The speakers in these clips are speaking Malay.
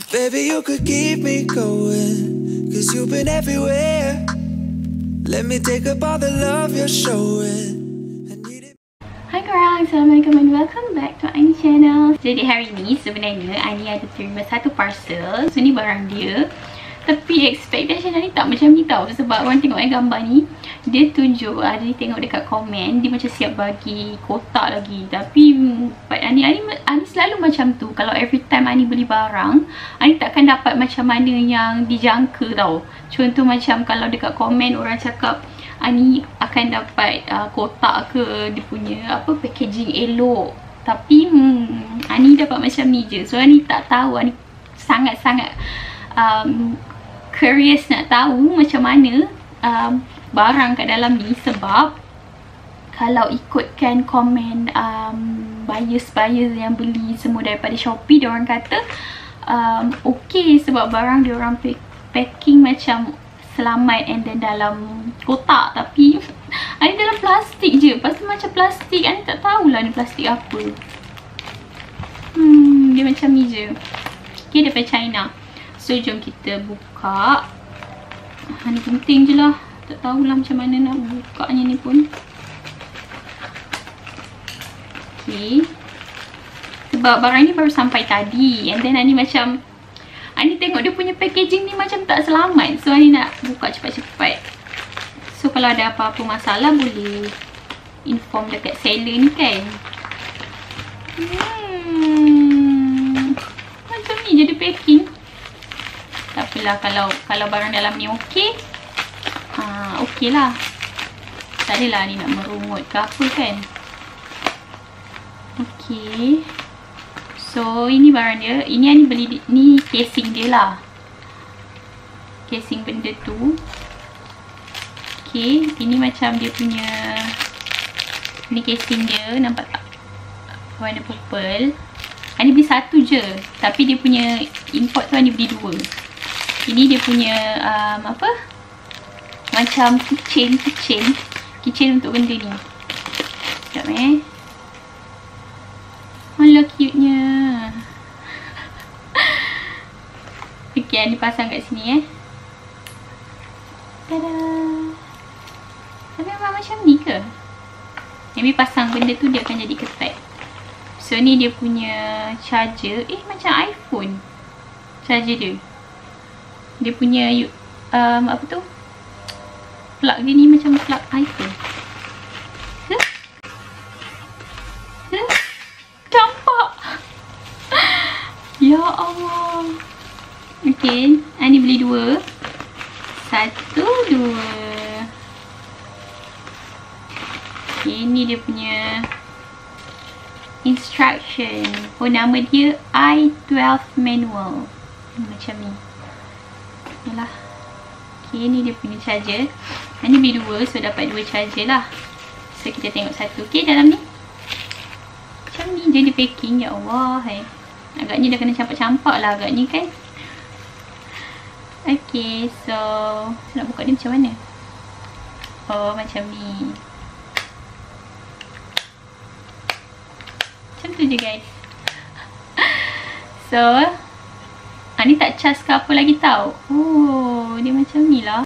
Baby, you could keep me going, 'cause you've been everywhere. Let me take up all the love you're showing. Hai korang, Assalamualaikum and welcome back to Ani channel. Jadi hari ni sebenarnya Ani ada terima satu parcel. So ni barang dia. Tapi expectation Ani tak macam ni tau. Sebab orang tengok gambar ni, dia tunjuk, Ani tengok dekat komen, dia macam siap bagi kotak lagi. Tapi Ani selalu macam tu. Kalau every time Ani beli barang, Ani takkan dapat macam mana yang dijangka tau. Contoh macam kalau dekat komen orang cakap Ani akan dapat kotak ke, dia punya packaging elok. Tapi Ani dapat macam ni je. So Ani tak tahu, Ani sangat-sangat curious nak tahu macam mana barang kat dalam ni. Sebab kalau ikutkan komen buyers yang beli semua daripada Shopee, diorang kata okay, sebab barang diorang packing macam selamat and then dalam kotak. Tapi Ani dalam plastik je. Lepas tu macam plastik, Ani tak tahulah ni plastik apa. Dia macam ni je. Okay, daripada China. So jom kita buka. Ni penting je lah. Tak tahulah macam mana nak bukanya ni pun. Okay, sebab barang ni baru sampai tadi. And then Ani macam, Ani tengok dia punya packaging ni macam tak selamat. So Ani nak buka cepat-cepat. So kalau ada apa-apa masalah boleh inform dekat seller ni kan. Macam ni je dia packing. Tak apalah, kalau barang dalam ni okey. Okey lah. Tak adalah ni nak merungut ke apa kan. Okey. So ini barang dia. Ini Ani beli, ni casing dia lah. Casing benda tu. Okay, ini macam dia punya, ni casing dia, nampak tak? Warna purple. Ani beli satu je, tapi dia punya import tu Ani beli dua. Ini dia punya macam keychain untuk benda ni. Sekejap Alah, cute nya. Okay, Ani pasang kat sini Tada. Tapi memang macam ni ke? Maybe pasang benda tu dia akan jadi ketat. So ni dia punya charger. Macam iPhone charger dia. Dia punya apa tu, plug dia ni macam plug iPhone. Campak. Ya Allah. Okay, Ani beli dua. Satu, dua. Okay, ni dia punya instruction. Nama dia i12 manual. Macam ni. Yalah. Okay, ni dia punya charger. Ani beli dua, so dapat dua charger lah. So kita tengok satu. Okay, dalam ni macam ni je dia packing. Ya Allah, agaknya dah kena campak-campak lah agaknya kan. Okay, so nak buka dia macam mana? Oh, macam ni. Macam tu je guys. So ni tak charge ke apa lagi tau. Oh, dia macam ni lah.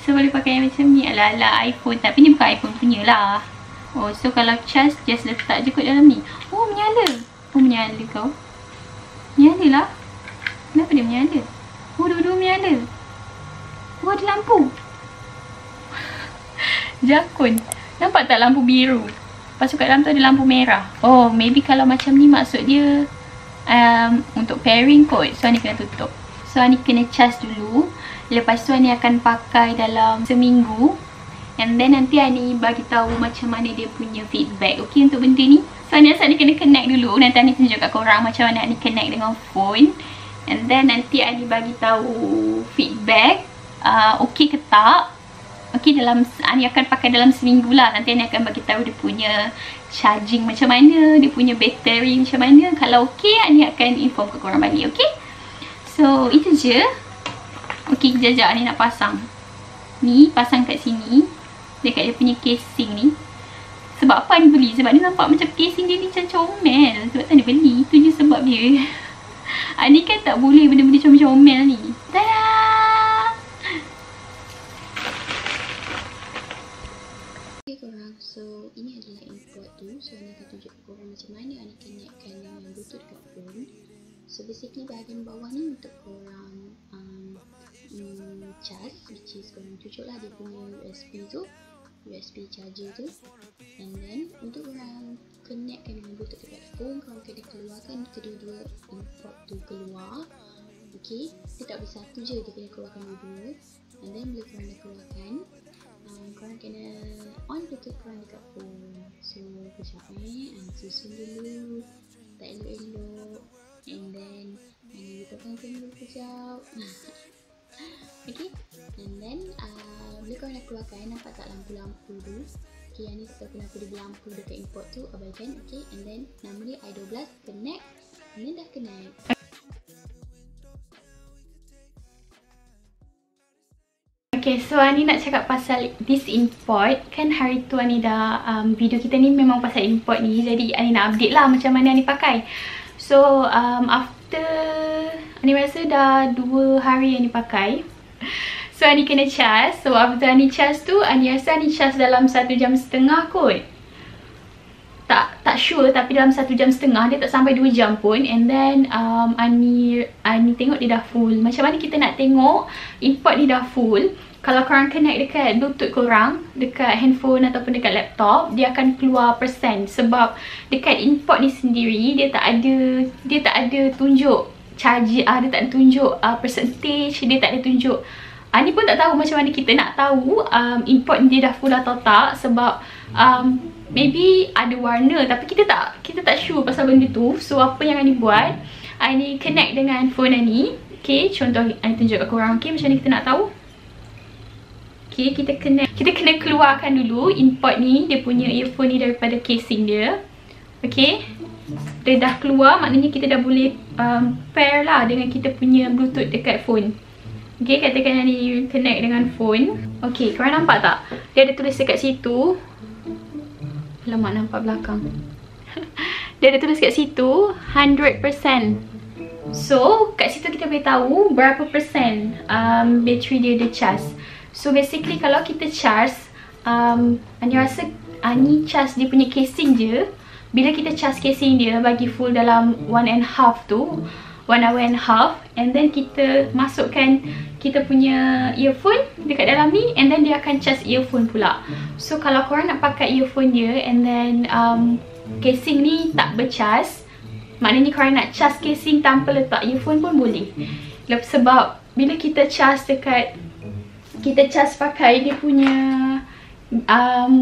So boleh pakai macam ni. Ala-ala iPhone. Tapi ni bukan iPhone punya lah. Oh, so kalau charge just letak je kot dalam ni. Oh, menyala. Oh, menyala kau. Menyala lah. Kenapa dia menyala? Oh, dua-dua menyala. Oh, ada lampu. Jakun. Nampak tak lampu biru? Lepas tu kat dalam tu ada lampu merah. Oh, maybe kalau macam ni maksud dia untuk pairing kot. So Ani kena tutup. So Ani kena charge dulu. Lepas tu Ani akan pakai dalam seminggu. And then nanti Ani bagi tahu macam mana dia punya feedback. Okay, untuk benda ni. So Ani kena connect dulu. Nanti Ani tunjuk kat korang macam mana Ani connect dengan phone. And then nanti Ani bagi tahu feedback. Okay ke tak? Okay, Ani akan pakai dalam seminggu lah. Nanti Ani akan bagi tahu dia punya charging macam mana, dia punya battery macam mana. Kalau okay, Ani akan inform ke korang balik. Okay, so itu je. Okay, kejap Ani nak pasang. Ni pasang kat sini, dekat dia punya casing ni. Sebab apa Ani beli? Sebab dia nampak macam casing dia ni macam comel. Sebab tu Ani beli. Itu je sebab dia. Ani kan tak boleh benda-benda comel-comel ni. Tada! Okay korang, so ini adalah import tu. So Ani akan tunjuk korang macam mana Ani connectkan dengan Bluetooth dekat phone. So basically bahagian bawah ni untuk korang charge, which is korang tunjuklah dia punya USB charger tu. And then untuk korang connectkan dengan Bluetooth dekat phone, korang kena keluarkan kedua-dua import tu keluar. Okay, dia tak boleh satu je, dia kena keluarkan dua-dua. And then bila korang dah keluarkan, korang kena on Bluetooth korang dekat phone. So kejap susun dulu, tak elok-elok. And then bukakan kamera kejap. Okay, and then bila korang dah keluarkan, nampak tak lampu-lampu tu? Okay, yang ni sebab kenapa dia berlampu dekat import tu, abaikan. Okay, and then nama dia i12, connect. And then dah connect. Okay, so Ani nak cakap pasal this import. Kan hari tu Ani dah video kita ni memang pasal import ni. Jadi Ani nak update lah macam mana Ani pakai. So after Ani rasa dah 2 hari Ani pakai. So Ani kena charge. So after Ani charge tu, Ani rasa Ani charge dalam 1.5 jam kot. Tak sure, tapi dalam 1.5 jam dia tak sampai 2 jam pun. And then Ani tengok dia dah full. Macam mana kita nak tengok import ni dah full? Kalau korang connect dekat Bluetooth korang, dekat handphone ataupun dekat laptop, dia akan keluar persen. Sebab dekat import ni sendiri, dia tak ada tunjuk charge, dia tak ada tunjuk percentage, dia tak ada tunjuk. Ni pun tak tahu macam mana kita nak tahu import dia dah full atau tak. Sebab maybe ada warna, tapi kita tak sure pasal benda tu. So apa yang Ani buat, Ani connect dengan phone Ani. Okay, contoh Ani tunjuk kat korang. Okay, macam mana kita nak tahu? Okay, kita kena keluarkan dulu import ni, dia punya earphone ni daripada casing dia. Okay, dia dah keluar, maknanya kita dah boleh pair lah dengan kita punya Bluetooth dekat phone. Okay, katakan ni connect dengan phone. Okay, korang nampak tak? Dia ada tulis dekat situ. Alamak, nampak belakang. Dia ada tulis kat situ 100%. So, kat situ kita boleh tahu berapa persen bateri dia ada charge. So basically kalau kita charge, Ani rasa Ani charge dia punya casing je. Bila kita charge casing dia bagi full dalam 1.5 tu, 1 hour and half, and then kita masukkan kita punya earphone dekat dalam ni, and then dia akan charge earphone pula. So kalau korang nak pakai earphone dia and then casing ni tak bercharge, maknanya korang nak charge casing tanpa letak earphone pun boleh. Sebab bila kita charge pakai dia punya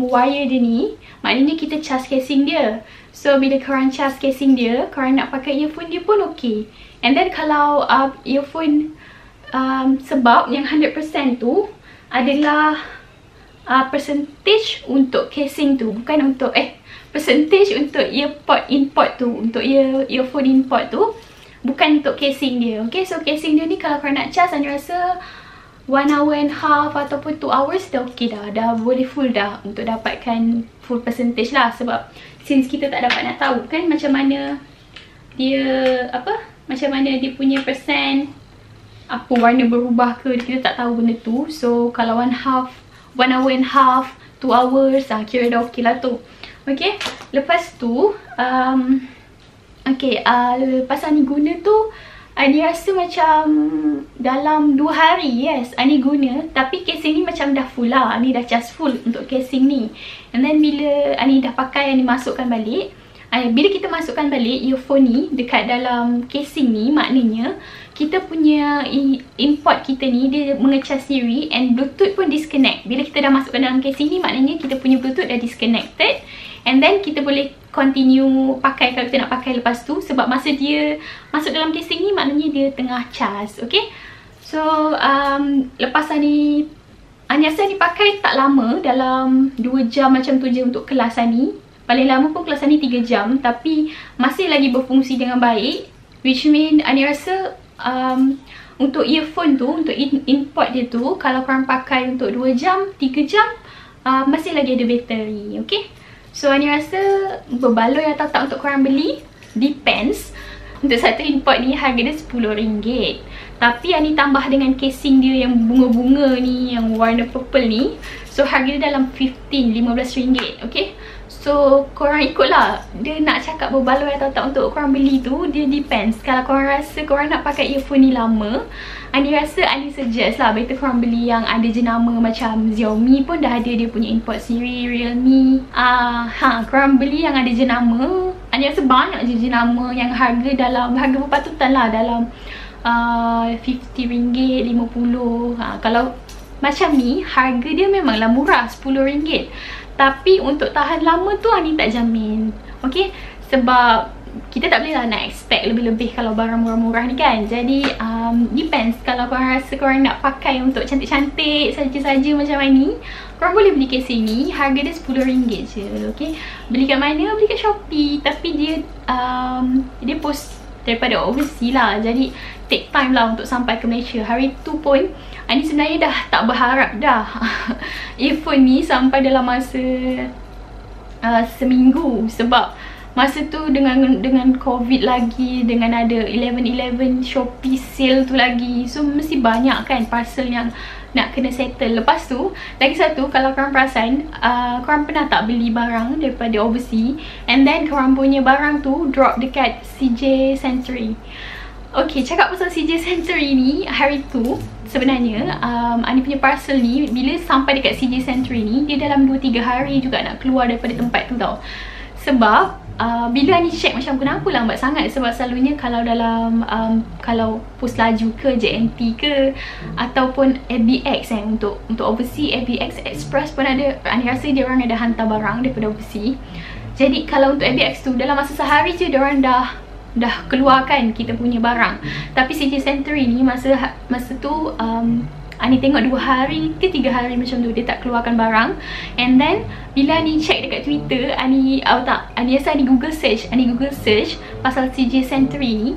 wire dia ni, maknanya kita charge casing dia. So bila korang charge casing dia, korang nak pakai earphone dia pun okay. And then kalau earphone sebab yang 100% tu adalah percentage untuk casing tu, bukan untuk percentage untuk earpod import tu, untuk earphone import tu, bukan untuk casing dia. Okay, so casing dia ni kalau korang nak charge, Ani rasa 1 hour and half ataupun 2 hours dah okay dah boleh full dah untuk dapatkan full percentage lah. Sebab since kita tak dapat nak tahu kan macam mana dia punya persen, apa warna berubah ke, kita tak tahu benda tu. So kalau 1 hour and half, 2 hours, kira dah okay lah tu. Okay, lepas tu lepas Ani guna tu, Ani rasa macam dalam 2 hari, yes, Ani guna. Tapi casing ni macam dah full lah. Ani dah charge full untuk casing ni. And then bila Ani dah pakai, Ani masukkan balik. Bila kita masukkan balik earphone ni dekat dalam casing ni, maknanya kita punya import kita ni dia mengecas sendiri and Bluetooth pun disconnect. Bila kita dah masukkan dalam casing ni, maknanya kita punya Bluetooth dah disconnected. And then kita boleh continue pakai kalau kita nak pakai lepas tu. Sebab masa dia masuk dalam casing ni, maknanya dia tengah charge. Okay, so lepas Ani rasa Ani pakai tak lama, dalam 2 jam macam tu je untuk kelas Ani. Paling lama pun kelas Ani 3 jam, tapi masih lagi berfungsi dengan baik. Which mean Ani rasa untuk earphone tu, untuk import dia tu, kalau korang pakai untuk 2 jam, 3 jam, masih lagi ada bateri. Okay, so Ani rasa berbaloi atau tak untuk korang beli, depends. Untuk satu import ni harga dia RM10. Tapi Ani tambah dengan casing dia yang bunga-bunga ni, yang warna purple ni. So harga dia dalam RM15. Okay. So korang ikutlah. Dia nak cakap berbaloi atau tak untuk korang beli tu, dia depends. Kalau korang rasa korang nak pakai earphone ni lama, Ani suggest lah better korang beli yang ada jenama macam Xiaomi pun dah ada dia punya import siri, Realme. Korang beli yang ada jenama. Ani rasa banyak je jenama yang harga berpatutan lah, dalam RM50, RM50. Kalau macam ni, harga dia memanglah murah, RM10. Tapi untuk tahan lama tu Ani tak jamin. Okay, sebab kita tak boleh lah nak expect lebih-lebih kalau barang murah-murah ni kan. Jadi depends. Kalau korang rasa korang nak pakai untuk cantik-cantik saja-saja macam ni, korang boleh beli casing ni. Harga dia RM10 je. Okay, beli kat mana? Beli kat Shopee. Tapi dia post daripada overseas lah, jadi take time lah untuk sampai ke Malaysia. Hari tu pun Ani sebenarnya dah tak berharap dah earphone ni sampai dalam masa seminggu. Sebab masa tu dengan COVID lagi, dengan ada 11.11 Shopee sale tu lagi, so mesti banyak kan parcel yang nak kena settle. Lepas tu lagi satu, kalau korang perasan, korang pernah tak beli barang daripada overseas and then korang punya barang tu drop dekat CJ Century. Okay, cakap pasal CJ Century ni, hari tu sebenarnya Ani punya parcel ni bila sampai dekat CJ Century ni, dia dalam 2-3 hari juga nak keluar daripada tempat tu tau. Sebab bila Ani check macam kenapa lambat sangat, sebab selalunya kalau dalam kalau pos laju ke JNT ke ataupun FBX untuk overseas, FBX Express pun ada. Ani rasa dia orang ada hantar barang daripada overseas. Jadi kalau untuk FBX tu dalam masa sehari je dia orang dah keluarkan kita punya barang. Tapi CJ Century ni masa tu Ani tengok 2 hari ke 3 hari macam tu dia tak keluarkan barang. And then bila Ani check dekat Twitter, Ani Google search pasal CJ Century ni,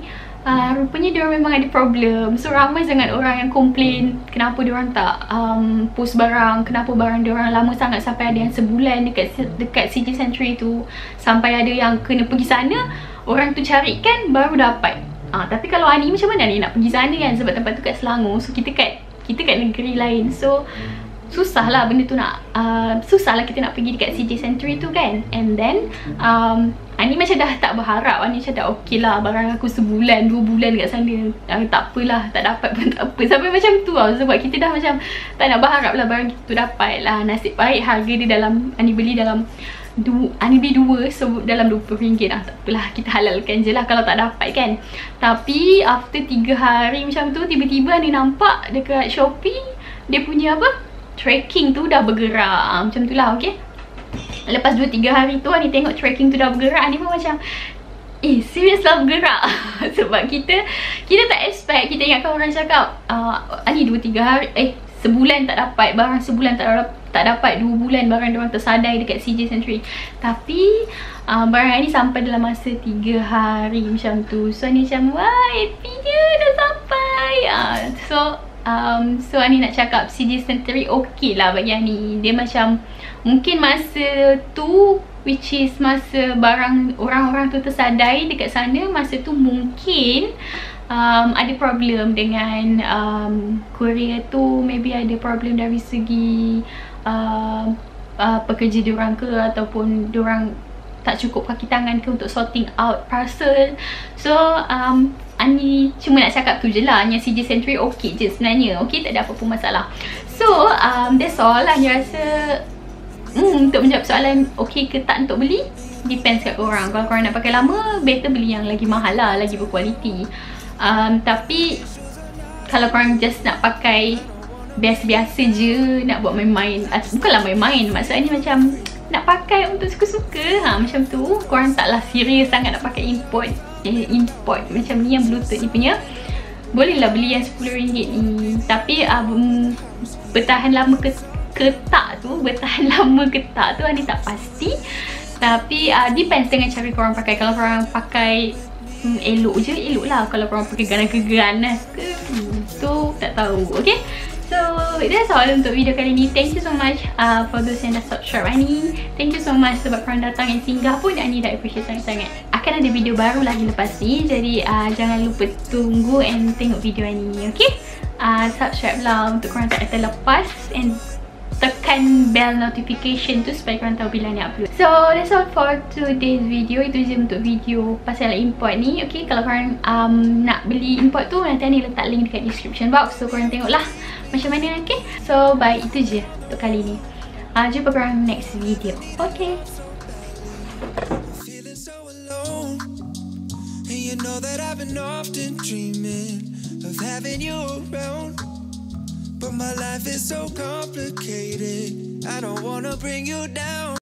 rupanya diorang memang ada problem. So ramai sangat orang yang komplain kenapa diorang tak post barang, kenapa barang diorang lama sangat, sampai ada yang sebulan dekat CJ Century tu, sampai ada yang kena pergi sana, orang tu carikan baru dapat. Tapi kalau Ani macam mana ni nak pergi sana kan, sebab tempat tu kat Selangor, so kita kat negeri lain, so susah lah benda tu nak susah lah kita nak pergi dekat CJ Century tu kan. And then Ani macam dah tak berharap. Ani macam dah okey lah, barang aku sebulan 2 bulan kat sana, tak apalah, tak dapat pun tak apa, sampai macam tu lah. Sebab kita dah macam tak nak berharap lah barang kita tu dapat lah. Nasib baik harga dia dalam, Ani beli dalam Ani beli 2, so dalam RM20 lah. Tak apalah, kita halalkan je lah kalau tak dapat kan. Tapi after 3 hari macam tu, tiba-tiba Ani nampak dekat Shopee dia punya tracking tu dah bergerak. Macam tu lah, okay. Lepas 2-3 hari tu Ani tengok tracking tu dah bergerak, Ani pun macam serius lah bergerak. Sebab kita tak expect. Kita ingatkan orang cakap Ani 2-3 hari sebulan tak dapat barang, sebulan tak dapat, 2 bulan barang diorang tersadai dekat CJ Century. Tapi barang ni sampai dalam masa 3 hari macam tu. So Ani macam wah, happy je dah sampai. So Ani nak cakap CJ Century okey lah bagi Ani. Dia macam mungkin masa tu, which is masa barang orang-orang tu tersadai dekat sana, masa tu mungkin ada problem dengan courier tu. Maybe ada problem dari segi pekerja diorang ke, ataupun diorang tak cukup kaki tangan ke untuk sorting out parcel. So Ani cuma nak cakap tu je lah, yang CJ Century okey je sebenarnya, okey, tak ada apa-apa masalah. So that's all. Ani rasa untuk menjawab soalan okey ke tak untuk beli, depends kat korang. Kalau korang nak pakai lama, better beli yang lagi mahal lah, lagi berkualiti. Tapi kalau korang just nak pakai biasa-biasa je, nak buat main-main, bukanlah main-main, maksudnya macam nak pakai untuk suka-suka, macam tu, korang taklah serius sangat nak pakai import macam ni, yang Bluetooth ni punya, bolehlah beli yang RM10 ni. Tapi bertahan lama ke tak tu Ani tak pasti. Tapi depends dengan cara korang pakai. Kalau korang pakai elok lah. Kalau korang pakai ganas ke, tu tak tahu. Okay, so that's all untuk video kali ni. Thank you so much for those yang dah subscribe Ani. Thank you so much sebab korang datang and singgah pun, Ani dah appreciate sangat-sangat. akan ada video baru lagi lepas ni. Jadi jangan lupa tunggu and tengok video ni. Okay, subscribe lah untuk korang tak terlepas, and tekan bell notification tu supaya korang tahu bila ni upload. So that's all for today's video. Itu je untuk video pasal import ni. Okay, kalau korang nak beli import tu, nanti ni letak link dekat description box. So korang tengoklah macam mana. Okay, so bye, itu je untuk kali ni. Jumpa korang next video. Okay. Feeling so alone, and you know that I've been often dreaming of having you around. But my life is so complicated, I don't wanna bring you down.